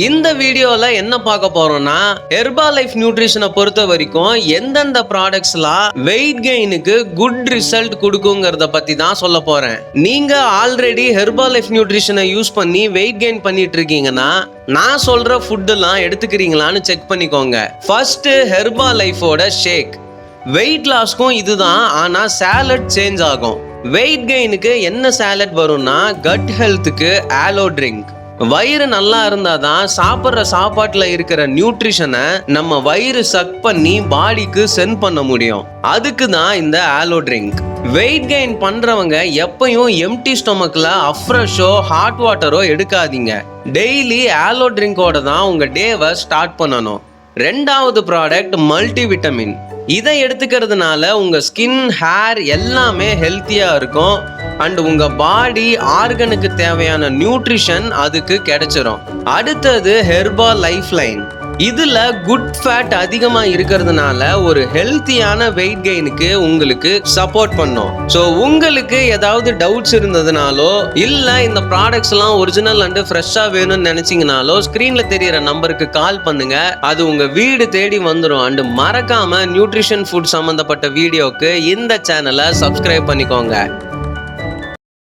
இந்த வீடியோல என்ன பார்க்க போறோம்னா ஹெர்பா லைஃப் நியூட்ரிஷனை பொறுத்த வரைக்கும் எந்தெந்த ப்ராடக்ட்ஸ்லாம் வெயிட் கெயினுக்கு குட் ரிசல்ட் கொடுக்குங்கிறத பத்தி தான் சொல்ல போறேன். நீங்க ஆல்ரெடி ஹெர்பா லைஃப் நியூட்ரிஷனை யூஸ் பண்ணி வெயிட் கெயின் பண்ணிட்டு இருக்கீங்கன்னா நான் சொல்ற ஃபுட் எல்லாம் எடுத்துக்கிறீங்களான்னு செக் பண்ணிக்கோங்க. ஃபர்ஸ்ட் ஹெர்பா லைஃபோட ஷேக். வெயிட் லாஸ்க்கும் இதுதான், ஆனா சாலட் சேஞ்ச் ஆகும். வெயிட் கெயினுக்கு என்ன சாலட் வரும்னா கட் ஹெல்த்துக்கு ஆலோ ட்ரிங்க். வயிறு நல்லா இருந்தாதான் சாப்பிட்ற சாப்பாட்டுல இருக்கிற நியூட்ரிஷனை நம்ம வயிறு சக் பண்ணி பாடிக்கு சென்ட் பண்ண முடியும். அதுக்கு தான் இந்த ஆலோ ட்ரிங்க். வெயிட் கெயின் பண்றவங்க எப்பயும் எம்டி ஸ்டொமக்ல அஃப்ரெஷோ ஹாட் வாட்டரோ எடுக்காதீங்க. டெய்லி ஆலோ ட்ரிங்கோட தான் உங்க டேவை ஸ்டார்ட் பண்ணணும். ரெண்டாவது ப்ராடக்ட் மல்டி விட்டமின். இதை எடுத்துக்கிறதுனால உங்க ஸ்கின், ஹேர் எல்லாமே ஹெல்த்தியா இருக்கும். அண்ட் உங்க பாடி ஆர்கனுக்கு தேவையான நியூட்ரிஷன் அதுக்கு கிடைச்சிரும். அடுத்தது ஹெர்பா லைஃப் லைன். இதுல குட் ஃபேட் அதிகமா இருக்கிறதுனால ஒரு ஹெல்த்தியான வெயிட் கெயினுக்கு உங்களுக்கு சப்போர்ட் பண்ணும். ஸோ உங்களுக்கு ஏதாவது டவுட்ஸ் இருந்ததுனாலோ இல்ல இந்த ப்ராடக்ட்ஸ் எல்லாம் ஒரிஜினல் அண்ட் ஃப்ரெஷ்ஷா வேணும்னு நினைச்சீங்கனாலோ ஸ்கிரீன்ல தெரியற நம்பருக்கு கால் பண்ணுங்க. அது உங்க வீடு தேடி வந்துடும். அண்ட் மறக்காம நியூட்ரிஷன் ஃபுட் சம்பந்தப்பட்ட வீடியோக்கு இந்த சேனலை சப்ஸ்கிரைப் பண்ணிக்கோங்க.